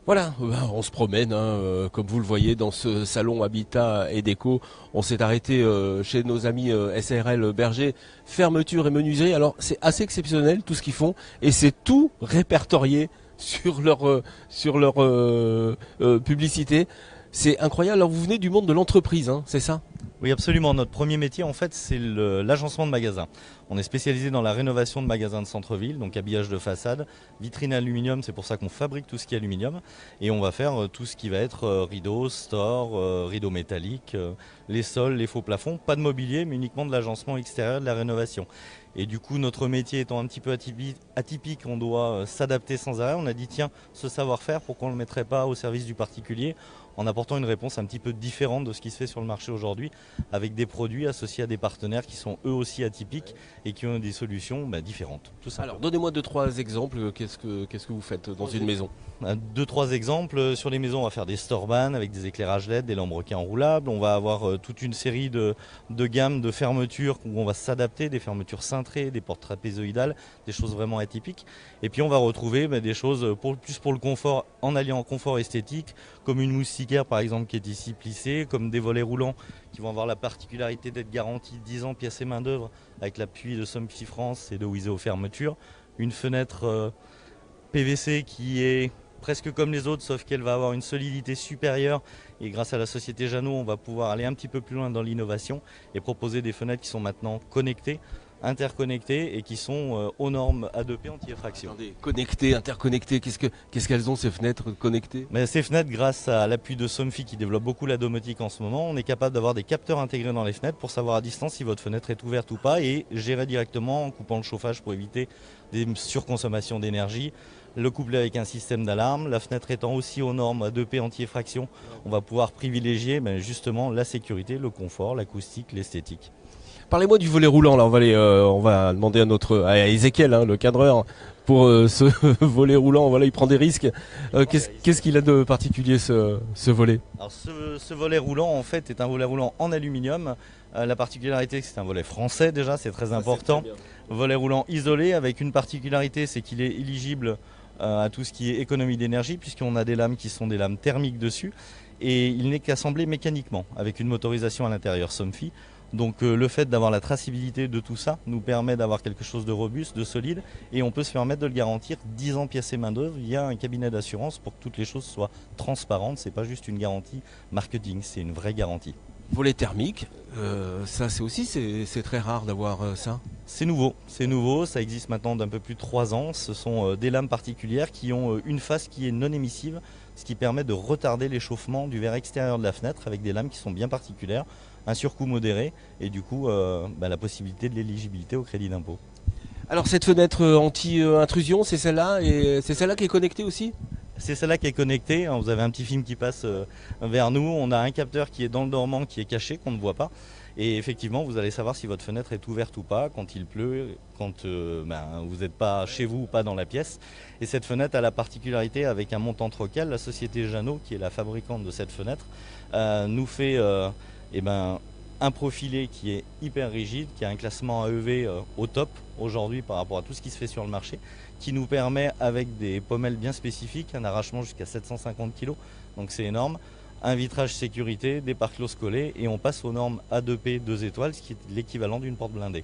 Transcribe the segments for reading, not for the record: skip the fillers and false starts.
Voilà, on se promène, comme vous le voyez, dans ce salon Habitat et Déco. On s'est arrêté chez nos amis SARL Berger, fermeture et menuiserie. Alors c'est assez exceptionnel tout ce qu'ils font et c'est tout répertorié sur leur publicité. C'est incroyable. Alors vous venez du monde de l'entreprise, c'est ça? Oui, absolument. Notre premier métier, en fait, c'est l'agencement de magasins. On est spécialisé dans la rénovation de magasins de centre-ville, donc habillage de façade, vitrine aluminium, c'est pour ça qu'on fabrique tout ce qui est aluminium. Et on va faire tout ce qui va être rideaux, stores, rideaux métalliques, les sols, les faux plafonds. Pas de mobilier, mais uniquement de l'agencement extérieur, de la rénovation. Et du coup, notre métier étant un petit peu atypique, on doit s'adapter sans arrêt. On a dit, tiens, ce savoir-faire, pourquoi on ne le mettrait pas au service du particulier en apportant une réponse un petit peu différente de ce qui se fait sur le marché aujourd'hui, avec des produits associés à des partenaires qui sont eux aussi atypiques et qui ont des solutions différentes. Tout Alors donnez-moi deux, trois exemples. Qu'est-ce que vous faites dans une maison? Deux, trois exemples. Sur les maisons, on va faire des storban avec des éclairages LED, des lambrequins enroulables. On va avoir toute une série de gammes de fermetures où on va s'adapter, des fermetures cintrées, des portes trapézoïdales, des choses vraiment atypiques. Et puis on va retrouver des choses plus pour le confort, en alliant confort esthétique, comme une moustiquaire par exemple qui est ici plissée, comme des volets roulants qui vont avoir la particularité d'être garantis 10 ans pièces et main d'œuvre avec l'appui de Somfy France et de Wiseau Fermeture. Une fenêtre PVC qui est presque comme les autres, sauf qu'elle va avoir une solidité supérieure. Et grâce à la société Jeannot, on va pouvoir aller un petit peu plus loin dans l'innovation et proposer des fenêtres qui sont maintenant connectées, interconnectées et qui sont aux normes A2P anti-effraction. Attendez, connectées, interconnectées, qu'est-ce qu'elles ont ces fenêtres connectées? Mais ces fenêtres, grâce à l'appui de Somfy qui développe beaucoup la domotique en ce moment, on est capable d'avoir des capteurs intégrés dans les fenêtres pour savoir à distance si votre fenêtre est ouverte ou pas et gérer directement en coupant le chauffage pour éviter des surconsommations d'énergie. Le coupler avec un système d'alarme, la fenêtre étant aussi aux normes A2P anti-effraction, on va pouvoir privilégier justement la sécurité, le confort, l'acoustique, l'esthétique. Parlez-moi du volet roulant. Là, on va demander à Ezekiel, le cadreur, pour ce volet roulant. Voilà, il prend des risques. Qu'est-ce qu'il a de particulier ce volet? Alors ce volet roulant en fait est un volet roulant en aluminium. La particularité c'est un volet français déjà, c'est très important. Volet roulant isolé avec une particularité, c'est qu'il est éligible à tout ce qui est économie d'énergie puisqu'on a des lames qui sont des lames thermiques dessus et il n'est qu'assemblé mécaniquement avec une motorisation à l'intérieur Somfy. Donc le fait d'avoir la traçabilité de tout ça nous permet d'avoir quelque chose de robuste, de solide et on peut se permettre de le garantir 10 ans pièces et main d'œuvre via un cabinet d'assurance pour que toutes les choses soient transparentes. C'est pas juste une garantie marketing, c'est une vraie garantie. Volet thermique, ça c'est très rare d'avoir ça. C'est nouveau, ça existe maintenant d'un peu plus de 3 ans. Ce sont des lames particulières qui ont une face qui est non émissive, ce qui permet de retarder l'échauffement du verre extérieur de la fenêtre avec des lames qui sont bien particulières, un surcoût modéré et du coup la possibilité de l'éligibilité au crédit d'impôt. Alors cette fenêtre anti-intrusion, c'est celle-là et c'est celle-là qui est connectée aussi? C'est celle-là qui est connectée. Vous avez un petit film qui passe vers nous. On a un capteur qui est dans le dormant, qui est caché, qu'on ne voit pas. Et effectivement, vous allez savoir si votre fenêtre est ouverte ou pas, quand il pleut, quand vous n'êtes pas chez vous ou pas dans la pièce. Et cette fenêtre a la particularité, avec un montant trocal, la société Jeannot, qui est la fabricante de cette fenêtre, nous fait un profilé qui est hyper rigide, qui a un classement AEV au top aujourd'hui par rapport à tout ce qui se fait sur le marché, qui nous permet avec des pommelles bien spécifiques, un arrachement jusqu'à 750 kg, donc c'est énorme, un vitrage sécurité, des pare closes collés et on passe aux normes A2P 2 étoiles, ce qui est l'équivalent d'une porte blindée.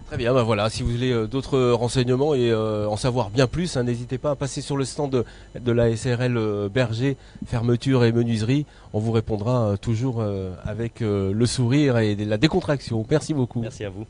Très bien, voilà, si vous voulez d'autres renseignements et en savoir bien plus, n'hésitez pas à passer sur le stand de la SARL Berger, fermeture et menuiserie. On vous répondra toujours avec le sourire et la décontraction. Merci beaucoup. Merci à vous.